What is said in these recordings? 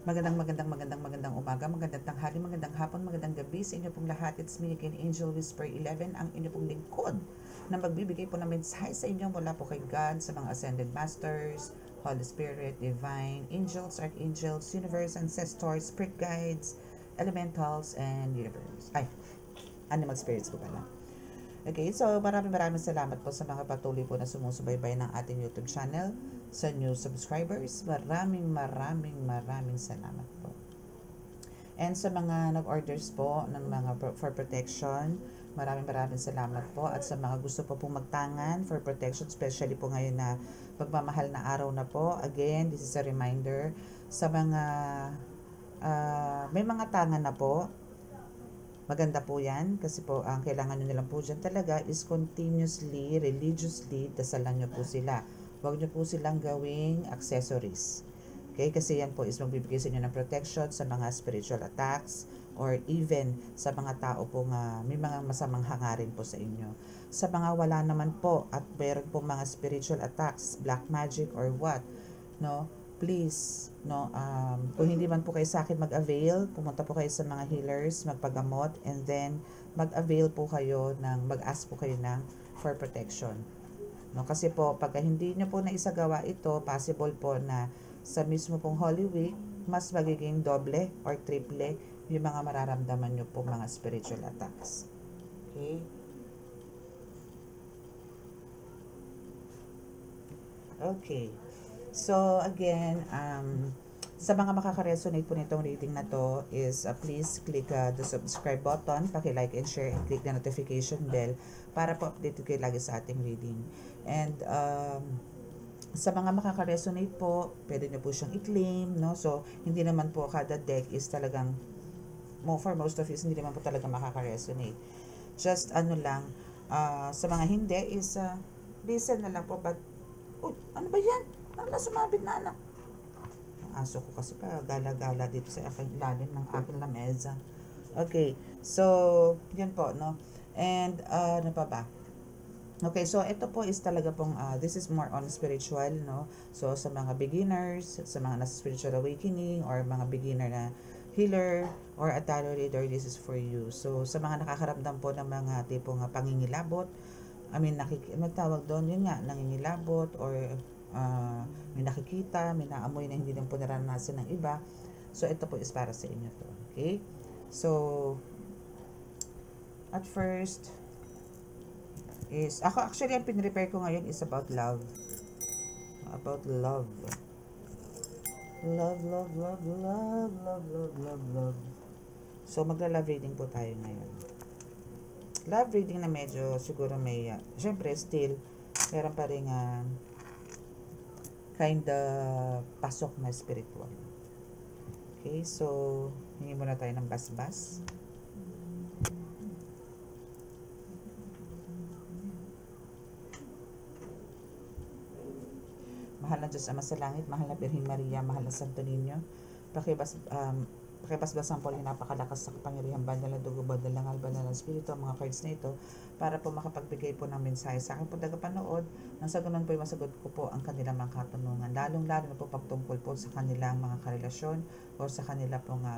Magandang umaga, magandang tanghali, magandang hapon, magandang gabi sa inyo pong lahat. It's me again, Angel Whisper 11, ang inyo pong lingkod na magbibigay po ng mensahe sa inyo mula po kay God, sa mga Ascended Masters, Holy Spirit, Divine, Angels, Archangels, Universe, Ancestors, Spirit Guides, Elementals, and Universe. Animal Spirits po pala. Okay, so maraming salamat po sa mga patuloy po na sumusubaybay ng ating YouTube channel. Sa new subscribers, maraming salamat po. And sa mga nag-orders po ng mga for protection, maraming salamat po. At sa mga gusto po pong magtangan for protection, especially po ngayon na pagmamahal na araw na po, again, this is a reminder sa mga may mga tangan na po. Maganda po yan kasi po ang kailangan nyo nilang po dyan talaga is continuously, religiously, dasalan nyo po sila. Huwag nyo po silang gawing accessories. Okay? Kasi yan po is magbibigay sa inyo ng protection sa mga spiritual attacks or even sa mga tao po nga may mga masamang hangarin po sa inyo. Sa mga wala naman po at meron po mga spiritual attacks, black magic or what, no? Please, no, kung hindi man po kayo sa akin mag-avail, pumunta po kayo sa mga healers, magpagamot, and then mag-avail po kayo mag-ask po kayo for protection. No, kasi po, pagka hindi nyo po naisagawa ito, possible po na sa mismo pong Holy Week, mas magiging doble or triple yung mga mararamdaman nyo po mga spiritual attacks. Okay? Okay. So, again, sa mga makaka-resonate po nitong reading na to is please click the subscribe button, paki-like and share, and click the notification bell para po updated kayo lagi sa ating reading. And sa mga makaka-resonate po, pwede nyo po siyang i-claim, no? So, hindi naman po kada deck is talagang, for most of you, hindi naman po talaga makaka-resonate. Just sa mga hindi is listen na lang po, but, ano ba yan? Ano na sumabit na anak? Ang aso ko kasi pa gala-gala dito sa aking ilalim ng aking lamesa. Okay, so, yun po, no? And, ano pa ba? Okay, so ito po is talaga pong, this is more on spiritual, no? So, sa mga beginners, sa mga nasa spiritual awakening, or mga beginner na healer, or a tarot reader, this is for you. So, sa mga nakakaramdam po ng mga tipong pangingilabot, tawag doon, yun nga, nangingilabot, or may nakikita, may naamoy na hindi lang po naranasan ng iba. So, ito po is para sa inyo to. Okay? So, at first, actually, ang pinrepair ko ngayon is about love. About love. Love. So, magla-love reading po tayo ngayon. Love reading na medyo siguro may, syempre, still, meron pa rin kinda pasok na spiritual. Okay, so, hingi muna tayo ng basbas. Mahal na Diyos Ama sa Langit, mahal na Birhen Maria, mahal na Santo Niño, pakibasbasan po yung napakalakas sa kapangyarihan, banal na dugo, banal na ngal, banal na spirito, ang mga cards na ito, para po makapagbigay po ng mensahe sa akin po tagapanood, nang sa ganun po yung masagot ko po ang kanilang mga katanungan, lalong-lalo na po pagtungkol po sa kanilang mga karelasyon o sa kanila pong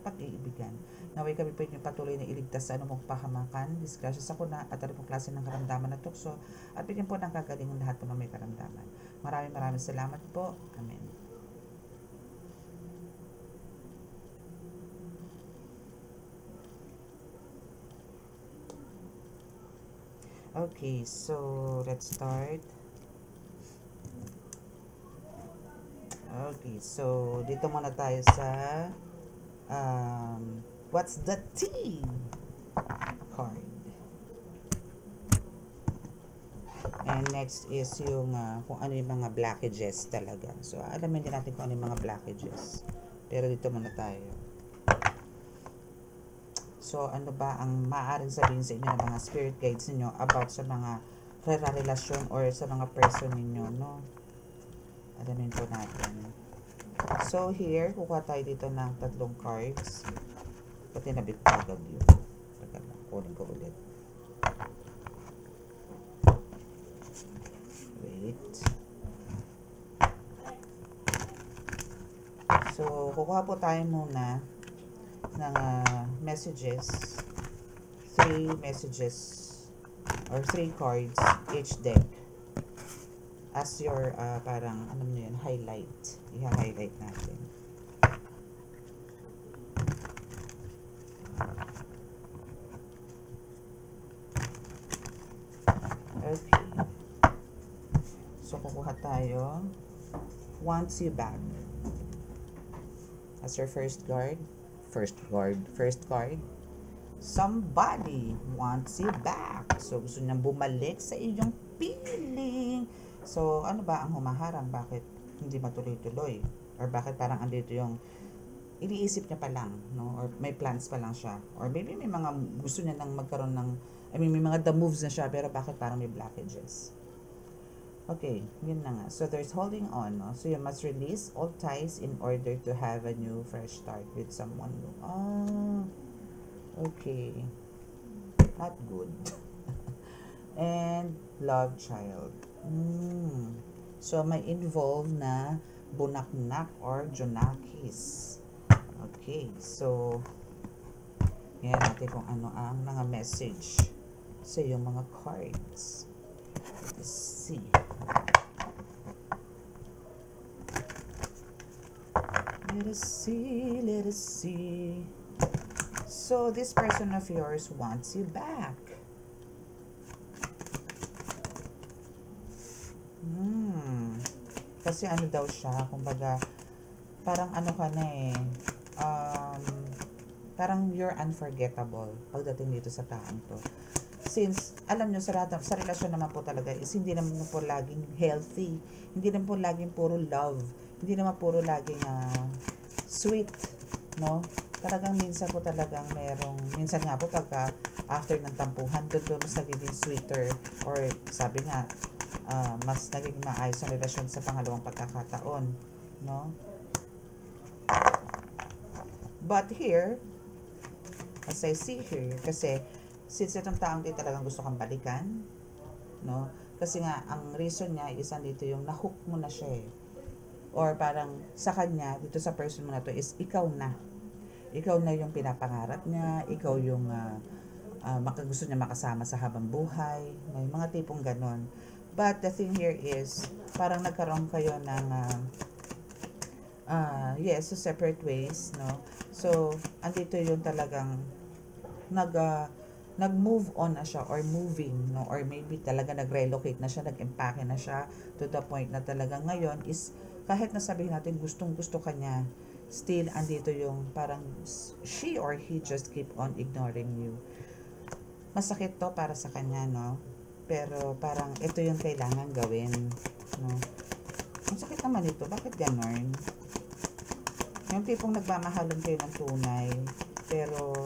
pag-iibigan. Naway kami po yung patuloy na iligtas sa anumang pahamakan, disgrasya sa kuna, at anumang klase ng karamdaman na tukso, at bigyan po ng kagalingan lahat po ng may karamdaman. Maraming salamat po. Amen. Okay, so let's start. Okay, so dito muna tayo sa what's the tea card. And next is yung kung ano yung mga blockages talaga. So alamin din natin kung ano yung mga blockages. Pero dito muna tayo. So, ano ba ang maaaring sabihin sa inyo ng mga spirit guides ninyo about sa mga relasyon or sa mga person ninyo, no? Alamin po natin. So, here, kukuha tayo dito ng 3 cards. Pati nabit ko agad yun. Teka lang, kunin ko ulit. Wait. So, kukuha po tayo muna ng messages. 3 messages or 3 cards each deck as your parang ano nyo yun, highlight. I-highlight natin. Okay. So, kukuha tayo. Wants you back. As your first card. First card. Somebody wants you back. So, gusto niyang bumalik sa iyong feeling. So, ano ba ang humaharang? Bakit hindi matuloy-tuloy? Or bakit parang andito yung iniisip niya pa lang, no? Or may plans pa lang siya. Or maybe may mga gusto niya nang magkaroon ng, may mga the moves na siya, pero bakit parang may blockages? Okay, yun na nga. So, there's holding on, no? So, you must release all ties in order to have a new, fresh start with someone new. Okay. Not good. And love child. So, may involve na bunaknak or junakis. Okay. So, yan natin kung ano ang mga message sa iyong mga cards. Let's see. Let us see. So, this person of yours wants you back. Kasi ano daw siya, kumbaga, parang ano ka na parang you're unforgettable pagdating dito sa taong to. Since, alam nyo, sa relasyon naman po talaga is hindi naman po laging healthy. Hindi naman po laging puro love. Hindi naman puro laging sweet, no? Talagang minsan po talagang minsan nga po pagka after ng tampuhan, doon mas nagiging sweeter or sabi nga, mas nagiging maayos ang relasyon sa pangalawang pagkakataon, no? But here, as I see here, kasi since itong taong di talagang gusto kang balikan, no? Kasi nga, ang reason niya is andito yung nahook mo na siya or parang sa kanya, dito sa person mo na to is ikaw na. Ikaw na yung pinapangarap niya, ikaw yung gusto niya makasama sa habang buhay, may mga tipong ganon. But the thing here is, parang nagkaroon kayo ng, yes, so separate ways, no? So, andito yung talagang nag-move on na siya or moving, no? Or maybe talaga nag-relocate na siya, nag-empake na siya to the point na talaga ngayon is, kahit nasabihin natin gustong-gusto ka niya, still andito yung parang she or he just keep on ignoring you. Masakit to para sa kanya, no? Pero parang ito yung kailangan gawin, no? Ang sakit naman ito, bakit ganon? Yung tipong nagmamahalan kayo ng tunay, pero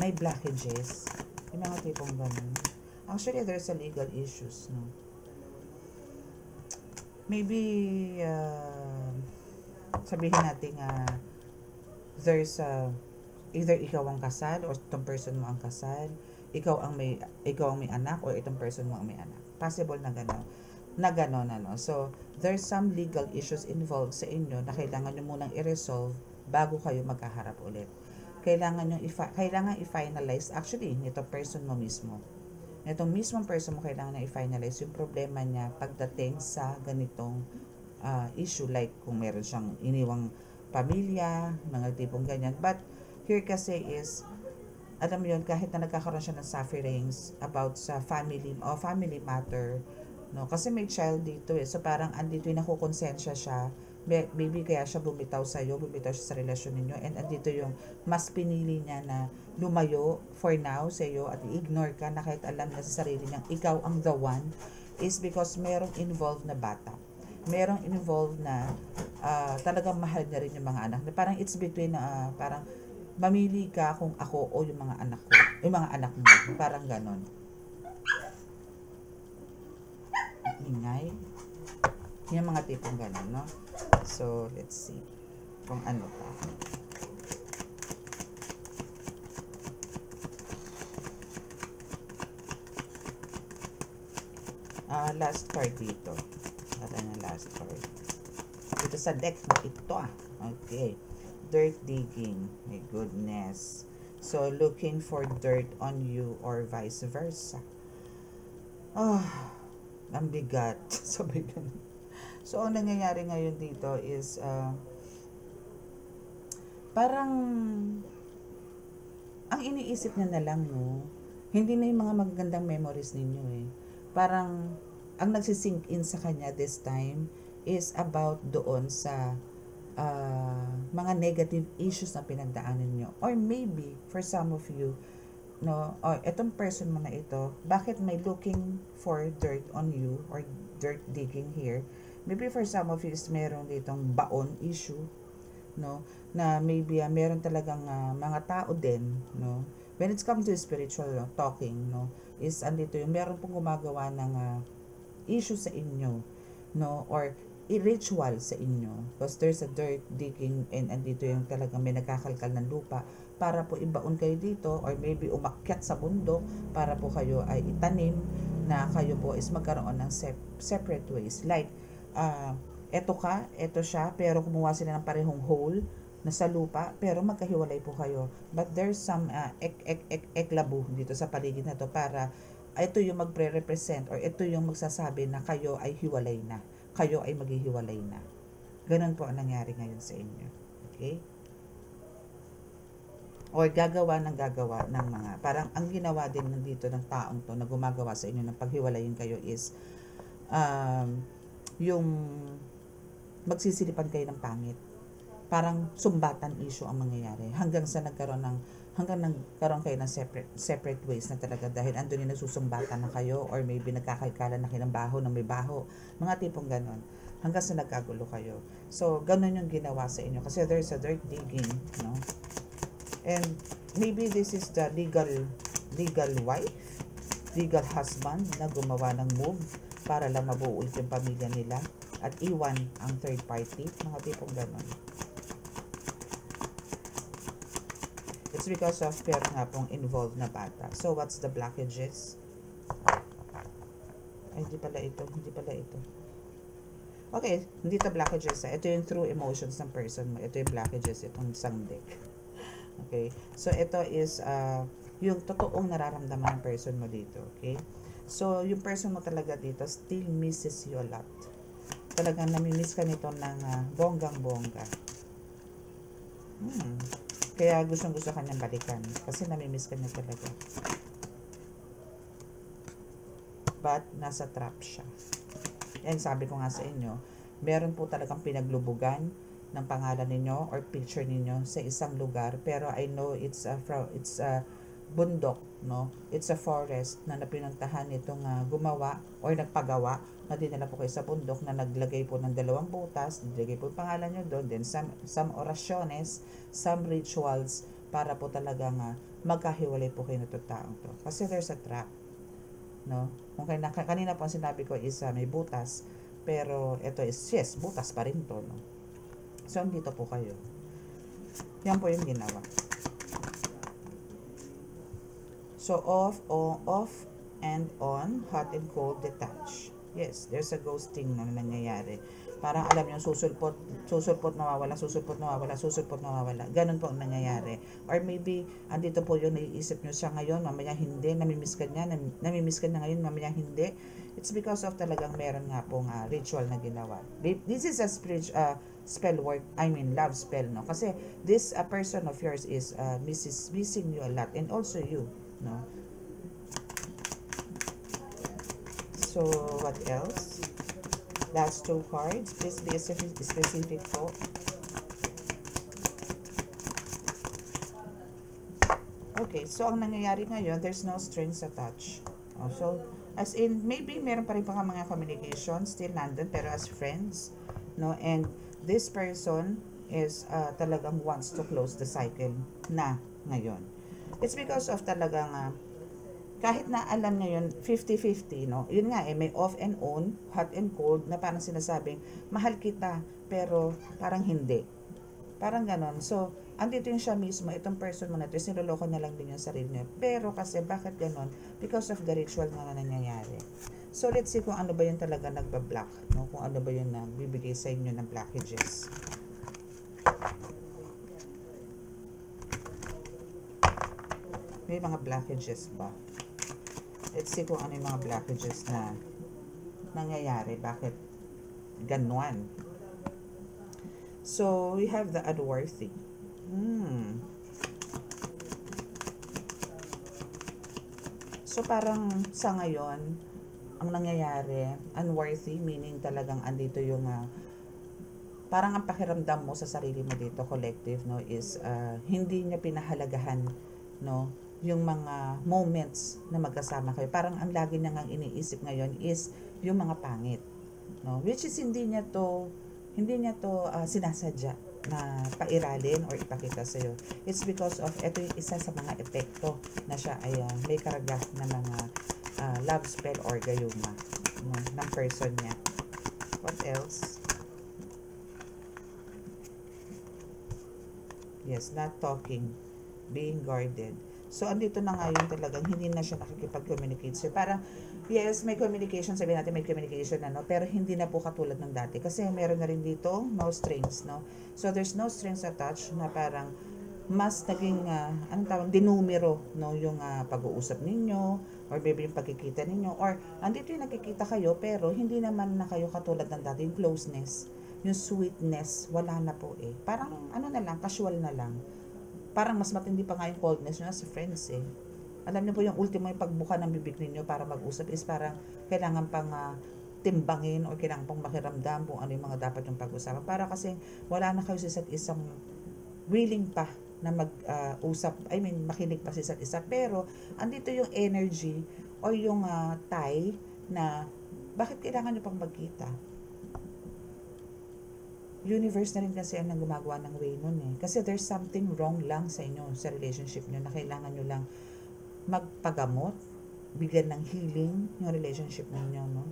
may blockages. Yung mga tipong ganon. Actually, there's a legal issues, no? Maybe, sabihin natin there's either ikaw ang kasal or itong person mo ang kasal, ikaw ang may anak or itong person mo ang may anak. Possible na gano'n, ano. So, there's some legal issues involved sa inyo na kailangan nyo munang i-resolve bago kayo magkaharap ulit. Kailangan i-finalize, actually, nito person mo mismo. Itong mismong person mo kailangan na i-finalize yung problema niya pagdating sa ganitong issue, like kung meron siyang iniwang pamilya, mga tipong ganyan. But here kasi is, alam mo yun, kahit na nagkakaroon siya ng sufferings about sa family matter, no? Kasi may child dito so parang andito yung nakukonsensya siya, maybe kaya siya bumitaw siya sa relasyon ninyo, and andito yung mas pinili niya na lumayo for now sa iyo at i-ignore ka na kahit alam na sa sarili niyang ikaw ang the one, is because merong involved na bata. Merong involved na talagang mahal na rin yung mga anak. Parang it's between parang mamili ka kung ako o yung mga anak ko, yung mga anak mo. Parang ganon. Ingay. Yung mga tipong ganon, no? So, let's see kung ano pa. Last card dito. Last card. Dito sa deck na ito. Okay. Dirt digging. My goodness. So, looking for dirt on you or vice versa. Oh, ang bigat. Sabay ganun. So, ang nangyayari ngayon dito is, parang, ang iniisip niya na lang, no? Hindi na yung mga magagandang memories ninyo eh. Parang, ang nagsisink in sa kanya this time is about doon sa mga negative issues na pinagdaanan nyo. Or maybe, for some of you, no, or itong person mo na ito, bakit may looking for dirt on you or dirt digging here? Maybe for some of you is meron ditong baon issue, no, na maybe meron talagang mga tao din, no, when it's come to spiritual talking, no, is andito yung meron pong gumagawa ng issue sa inyo, no, or ritual sa inyo, because there's a dirt digging and andito yung talagang may nagkakalkal ng lupa para po ibaon kayo dito or maybe umakyat sa bundok para po kayo ay itanim na kayo po is magkaroon ng separate ways, like eto siya pero kumuha sila ng parehong hole na sa lupa pero magkahiwalay po kayo, but there's some eklabu dito sa paligid na to para ito yung magre-represent or ito yung magsasabi na kayo ay hiwalay na, kayo ay maghihiwalay na. Ganun po ang nangyari ngayon sa inyo. Okay? Or gagawa ng mga, parang ang ginawa din dito ng taong to na gumagawa sa inyo ng paghiwalayin kayo is yung magsisilipan kayo ng pangit. Parang sumbatan issue ang mangyayari hanggang nagkaroon kayo ng separate ways na talaga dahil andun yung nagsusumbatan na kayo or maybe nagkakalkalan na kayo ng baho na may baho, mga tipong ganon hanggang sa nagkagulo kayo. So ganon yung ginawa sa inyo kasi there's a dirt digging, no? And maybe this is the legal wife, legal husband na gumawa ng move para lang mabuo ulit yung pamilya nila at iwan ang third party, mga tipong ganon. It's because of meron nga pong involved na bata. So, what's the blockages? Ay, hindi pala ito. Okay, hindi ito blockages. Ito yung true emotions ng person mo. Ito yung blockages, itong isang deck. Okay? So, ito is yung totoong nararamdaman ng person mo dito. Okay? So, yung person mo talaga dito still misses you a lot. Talagang namimiss ka nito ng bonggang-bongga. Kaya gustong-gusto kanyang balikan. Kasi namimiss ka niya talaga. But, nasa trap siya. And sabi ko nga sa inyo, meron po talagang pinaglubugan ng pangalan ninyo or picture ninyo sa isang lugar. Pero I know it's a bundok, no? It's a forest na napinuntahan itong gumawa or nagpagawa na dinala po kayo sa bundok na naglagay po ng 2 butas, naglagay po yung pangalan nyo doon, then some oraciones, some rituals para po talagang magkahiwalay po kayo nito taong to. Kasi there's a trap, no? Kung kanina po ang sinabi ko is may butas, pero ito is, yes, butas pa rin to, no? So, dito po kayo. Yan po yung ginawa. So, off and on, hot and cold, detach. Yes, there's a ghosting na nangyayari. Parang alam nyo, susulpot, nawawala. Ganun po ang nangyayari. Or maybe, andito po yung naiisip nyo siya ngayon, mamaya hindi, namimiss ka niya ngayon, mamaya hindi. It's because of talagang meron nga pong ritual na ginawa. This is a spell work, love spell, no? Kasi this person of yours is missing you a lot, and also you, no? So, what else? Last 2 cards. Please be specific po. Okay, so ang nangyayari ngayon, there's no strings attached. So, as in, maybe meron pa rin mga communication still nandun, pero as friends, no? And this person is talagang wants to close the cycle na ngayon. It's because of talagang kahit na alam niya yun, 50-50, no? Yun nga may off and on, hot and cold, na parang sinasabing, mahal kita, pero parang hindi. Parang ganon. So, andito yung siya mismo, itong person mo na ito, sinuloko na lang din yung sarili niya. Pero kasi, bakit ganon? Because of the ritual na nangyayari. So, let's see kung ano ba yung talaga nagbablock, no? Kung ano ba yung nagbibigay sa inyo ng blockages. May mga blockages ba? Let's see kung ano yung mga blockages na nangyayari. Bakit ganon? So, we have the unworthy. So, parang sa ngayon, ang nangyayari, unworthy, meaning talagang andito yung, parang ang pakiramdam mo sa sarili mo dito, collective, no, is hindi niya pinahalagahan, no, yung mga moments na magkasama kayo. Parang ang lagi niya ngang iniisip ngayon is yung mga pangit, no, which is hindi niya to sinasadya na pairalin or ipakita sa iyo. It's because of ito yung isa sa mga epekto na siya ay may karga na mga love spell or gayuma, no, ng person niya. What else? Yes, not talking, being guarded. So, andito na nga yun talagang hindi na siya nakikipag-communicate. So, parang, yes, may communication, sabihin natin may communication na, no? Pero hindi na po katulad ng dati. Kasi meron na rin dito, no strings, no? So, there's no strings attached na parang mas naging, anong tawag, dinumero, no? Yung pag-uusap ninyo, or maybe yung pagkikita ninyo, or andito yung nakikita kayo, pero hindi naman na kayo katulad ng dati, yung closeness, yung sweetness, wala na po eh. Parang, ano na lang, casual na lang. Parang mas matindi pa nga yung coldness nyo sa friends eh. Alam niyo po yung ultimo yung pagbuka ng bibig ninyo para mag-usap is parang kailangan pang timbangin o kailangan pang makiramdam kung ano yung mga dapat yung pag-usapan. Para kasi wala na kayo sa isa't isang willing pa na mag-usap, makinig pa sa isa't isa. Pero andito yung energy o yung tie na bakit kailangan nyo pang magkita? Universe na rin kasi ang gumagawa ng way nun eh. Kasi there's something wrong lang sa inyo, sa relationship nyo, na kailangan nyo lang magpagamot, bigyan ng healing yung relationship ninyo, no?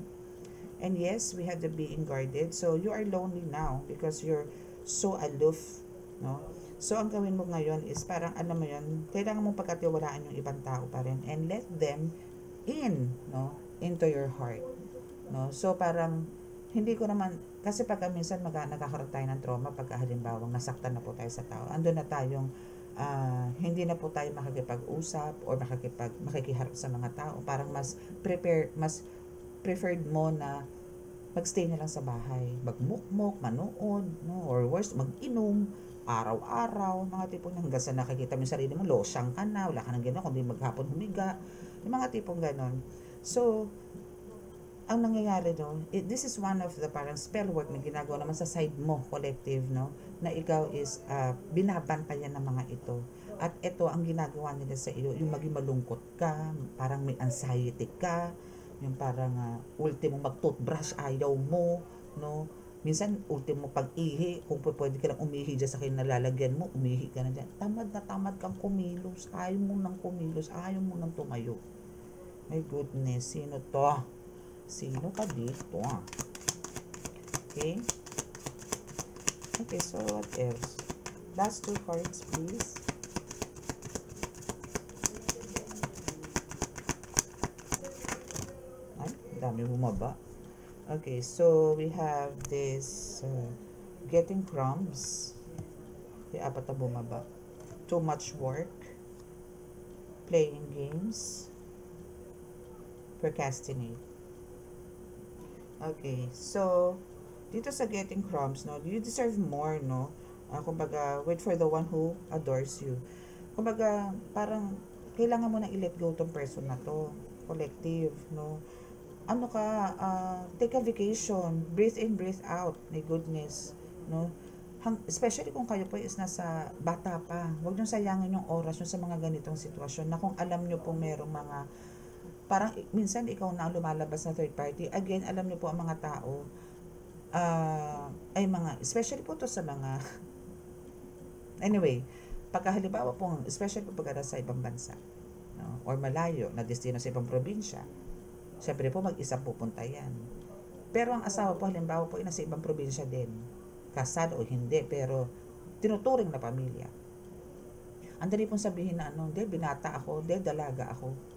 And yes, we have the being guarded. So, you are lonely now because you're so aloof, no? So, ang gawin mo ngayon is parang, alam mo yun, kailangan mong pagkatiwalaan yung ibang tao pa rin and let them in, no? Into your heart, no? So, parang, hindi ko naman, kasi pagka minsan nagkakaroon tayo ng trauma, pagka halimbawang nasaktan na po tayo sa tao, andun na tayong hindi na po tayo makikipag-usap or makikiharap sa mga tao. Parang mas preferred mo na magstay na lang sa bahay, magmukmok, manood, no? Or worse, mag-inom, araw-araw, mga tipong hanggang sa nakikita mo yung sarili mo, losyang ka na, wala ka nang ginawa, kundi maghapon humiga, yung mga tipong ganon. So, ang nangyayari doon, this is one of the parang spell work na ginagawa naman sa side mo, collective, no? Na ikaw is binabantayan ng mga ito. At ito ang ginagawa nila sa iyo, yung maging malungkot ka, parang may anxiety ka, yung parang ultimo mag-toothbrush, ayaw mo, no? Minsan, ultimo pag-ihi, kung pwede ka lang umihi dyan sa kinalalagyan mo, umihi ka na dyan. Tamad na tamad kang kumilos, ayaw mo nang kumilos, ayaw mo nang tumayo. My goodness, sino to? Sino ka dito? Okay? Okay, so what else? Last two cards, please. Ay, dami bumaba. Okay, so we have this getting crumbs. Okay, apat na bumaba. Too much work. Playing games. Procrastinate. Okay, so dito sa getting crumbs, no, you deserve more, no? Kumbaga, wait for the one who adores you. Kumbaga, parang kailangan mo na i-let go tong person na to, collective, no? Ano ka, take a vacation, breathe in, breathe out, my goodness, no? Especially kung kayo po is nasa bata pa, huwag nyo sayangin yung oras nyo sa mga ganitong sitwasyon na kung alam nyo po merong mga parang minsan ikaw na ang lumalabas na third party. Again, alam niyo po ang mga tao, ay mga, especially po to sa mga, anyway, pagka halimbawa po, especially po pagka sa ibang bansa, no, or malayo, na destino sa ibang probinsya, syempre po mag-isa pupunta yan. Pero ang asawa po, halimbawa po, nasa ibang probinsya din, kasal o hindi, pero tinuturing na pamilya. Ang dali pong sabihin na, binata ako, dalaga ako.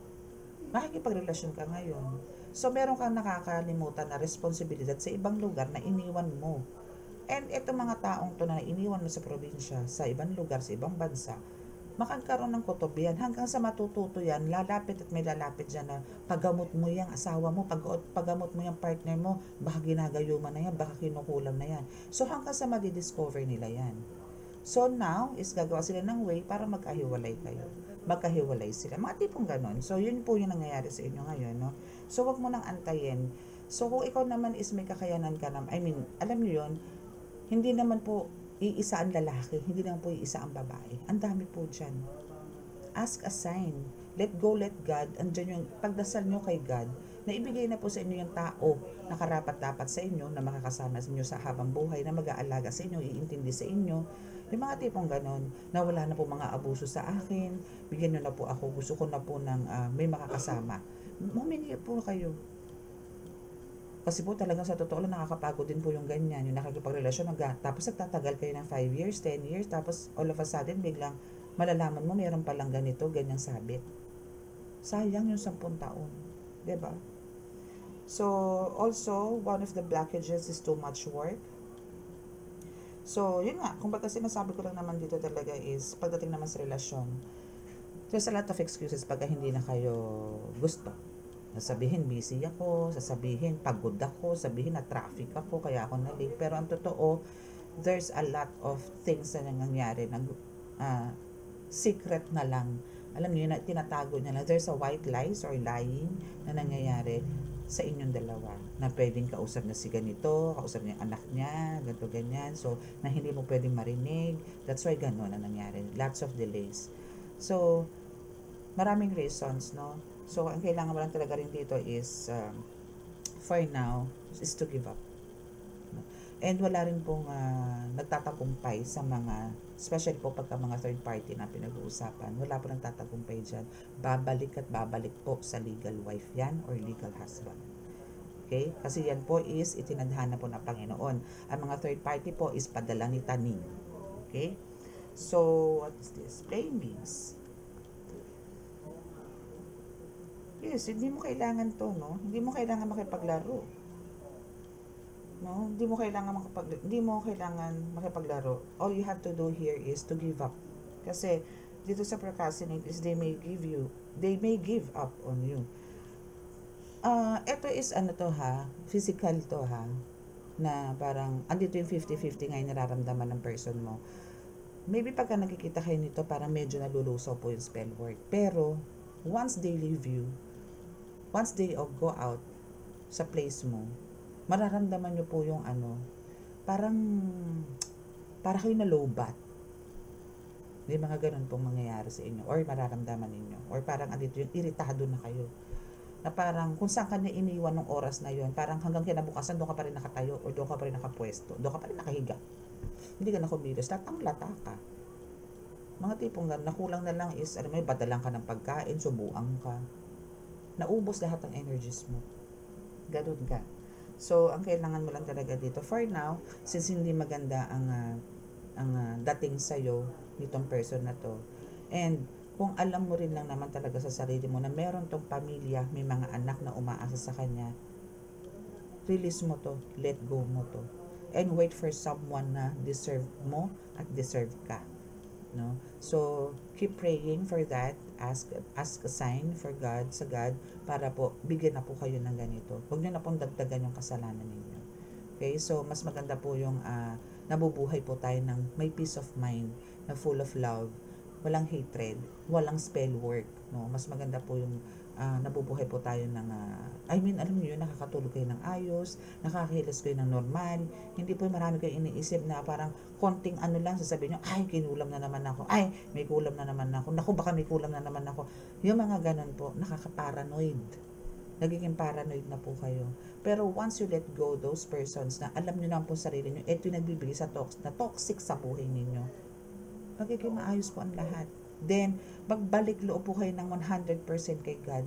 Makikipagrelasyon ka ngayon. So, meron kang nakakalimutan na responsibilidad sa ibang lugar na iniwan mo. And itong mga taong to na iniwan mo sa probinsya, sa ibang lugar, sa ibang bansa, makagkaroon ng kutob yan. Hanggang sa matututo yan, lalapit at may lalapit dyan na paggamot mo yung asawa mo, paggamot mo yung partner mo, baka ginagayuman na yan, baka kinukulam na yan. So hanggang sa madidiscover nila yan. So now, is gagawa sila ng way para magkahiwalay kayo. Magkahiwalay sila. Mga tipong ganon. So yun po yung nangyayari sa inyo ngayon, no? So wag mo nang antayin. So kung ikaw naman is may kakayanan ka na, alam niyo yun, hindi naman po iisa ang lalaki, hindi naman po iisa ang babae. Ang dami po dyan. Ask a sign. Let go, let God. Andyan yung pagdasal nyo kay God na ibigay na po sa inyo yung tao na karapat-dapat sa inyo, na makakasama sa inyo sa habang buhay, na mag-aalaga sa inyo, iintindi sa inyo. Yung mga tipong ganon, na wala na po mga abuso sa akin, bigyan nyo na po ako, gusto ko na po ng may makakasama. Humingi po kayo. Kasi po talagang sa totoo lang nakakapagod din po yung ganyan, yung nakikipagrelasyon tapos nagtatagal kayo ng 5 years, 10 years, tapos all of a sudden biglang malalaman mo meron palang ganito, ganyang sabit. Sayang yung 10 taon. 'Di ba? So, also, one of the blockages is too much work. So, yun nga, kung baga sinasabi ko lang naman dito talaga is, pagdating naman sa relasyon, there's a lot of excuses pagka hindi na kayo gusto. Sasabihin busy ako, sasabihin pagod ako, sabihin na traffic ako, kaya ako na-late. Pero ang totoo, there's a lot of things na nangyayari na secret na lang. Alam niyo na tinatago niya na there's a white lies or lying na nangyayari sa inyong dalawa. Na pwedeng kausap niya si ganito, kausap niya anak niya, ganito ganyan. So, na hindi mo pwedeng marinig. That's why gano'n na nangyari. Lots of delays. So, maraming reasons, no? So, ang kailangan mo lang talaga rin dito is, for now, is to give up. And wala rin pong nagtatagumpay sa mga, especially po pagka mga third party na pinag-uusapan, wala po nagtatagumpay dyan. Babalik at babalik po sa legal wife yan or legal husband. Okay? Kasi yan po is itinadhana po ng Panginoon. Ang mga third party po is padala ni Taning. Okay? So, what is this? Playing games. Yes, hindi mo kailangan to, no? Hindi mo kailangan makipaglaro. No? Hindi mo kailangan makipaglaro. All you have to do here is to give up. Kasi dito sa procrastinate is they may give up on you. Ito is ano to ha, physical to ha, na parang andito yung 50-50 nga yung nararamdaman ng person mo. Maybe pagka nakikita kayo nito, parang medyo nalulusaw po yung spell work. Pero once they leave you, once they go out sa place mo, mararamdaman nyo po yung ano, parang kayo na lowbat. May mga ganun pong mangyayari sa inyo or mararamdaman ninyo. Or parang andito yung iritado na kayo. Na parang kung saan ka na iniwan ng oras na yon, parang hanggang kinabukasan doon ka pa rin nakatayo or doon ka pa rin nakapwesto, doon ka pa rin nakahiga. Hindi ka na kumilos, latang-lata ka. Mga tipong ganun, nakulang na lang is, alam mo, badalang ka ng pagkain, subuang ka. Naubos lahat ng energies mo. Ganun ka. So, ang kailangan mo lang talaga dito, for now, since hindi maganda ang dating sa'yo nitong person na to, and kung alam mo rin lang naman talaga sa sarili mo na meron tong pamilya, may mga anak na umaasa sa kanya, release mo to, let go mo to, and wait for someone na deserve mo at deserve ka. No? So, keep praying for that. Ask a sign for God, sa God, para po, bigyan na po kayo ng ganito. Huwag nyo na pong dagdagan yung kasalanan ninyo. Okay? So, mas maganda po yung nabubuhay po tayo ng may peace of mind, na full of love, walang hatred, walang spell work. No? Mas maganda po yung nabubuhay po tayo ng, alam niyo yun, nakakatulog kayo ng ayos, nakakahilas kayo ng normal, hindi po marami kayo iniisip na parang konting ano lang, sasabihin nyo, ay, kinulam na naman ako, ay, may kulam na naman ako, naku, baka may kulam na naman ako. Yung mga ganun po, nakaka-paranoid. Nagiging paranoid na po kayo. Pero once you let go those persons na alam nyo lang po sarili nyo, ito yung nagbibigay sa toxic sa buhay ninyo, magiging maayos po ang lahat. Then, magbalik loob po kayo ng 100% kay God.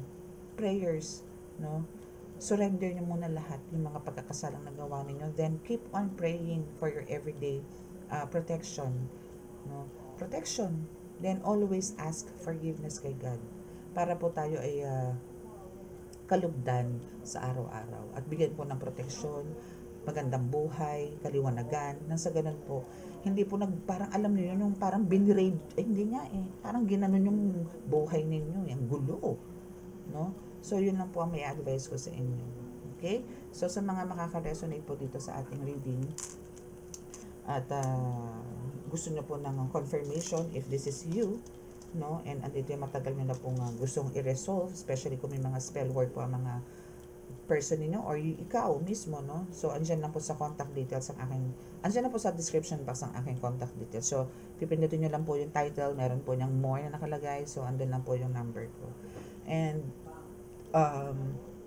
Prayers, no? Surrender nyo muna lahat yung mga pagkakasalang nagawa ninyo. Then, keep on praying for your everyday protection. No? Protection. Then, always ask forgiveness kay God. Para po tayo ay kalugdan sa araw-araw. At bigyan po ng proteksyon, magandang buhay, kaliwanagan, nang sa ganun po, hindi po parang alam niyo yun, yung parang binraid, hindi nga parang ginanon yung buhay ninyo, yung gulo, no? So, yun lang po ang may advice ko sa inyo. Okay? So, sa mga makaka-resonate po dito sa ating reading, at gusto nyo po ng confirmation if this is you, no? And andito yung matagal nyo na pong gustong i-resolve, especially kung may mga spell word po ang mga person niyo or ikaw mismo, no? So, andyan lang po sa contact details ang aking, andyan lang po sa description box ang aking contact details. So, pipindutin nyo lang po yung title, meron po niyang more na nakalagay, so andun lang po yung number ko. And,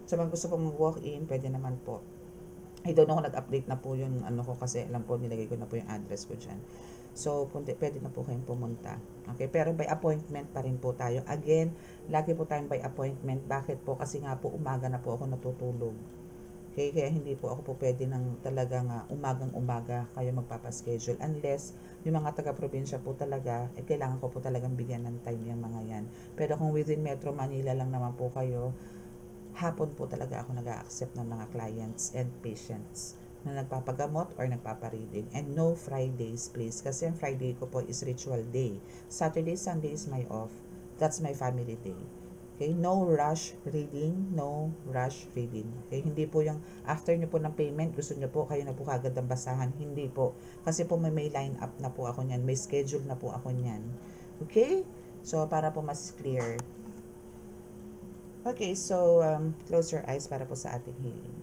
sa mga gusto pong walk-in, pwede naman po. I don't know kung nag-update na po yung ano ko kasi alam po nilagay ko na po yung address ko dyan. So, pwede na po kayong pumunta. Okay, pero by appointment pa rin po tayo. Again, lagi po tayong by appointment. Bakit po? Kasi nga po umaga na po ako natutulog. Okay, kaya hindi po ako po pwede ng talagang umagang-umaga kayo magpapaschedule. Unless yung mga taga-probinsya po talaga, kailangan ko po talagang bigyan ng time yung mga yan. Pero kung within Metro Manila lang naman po kayo, hapon po talaga ako nag-a-accept ng mga clients and patients na nagpapagamot or nagpapareading. And no Fridays, please. Kasi ang Friday ko po is ritual day. Saturday, Sunday is my off. That's my family day. Okay? No rush reading. No rush reading. Okay? Hindi po yung after nyo po ng payment, gusto nyo po, kayo na po kagad ang basahan. Hindi po. Kasi po may line up na po ako niyan. May schedule na po ako niyan. Okay? So, para po mas clear. Okay, so close your eyes para po sa ating healing.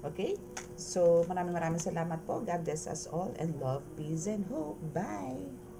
Okay? So, maraming salamat po. God bless us all and love, peace, and hope. Bye!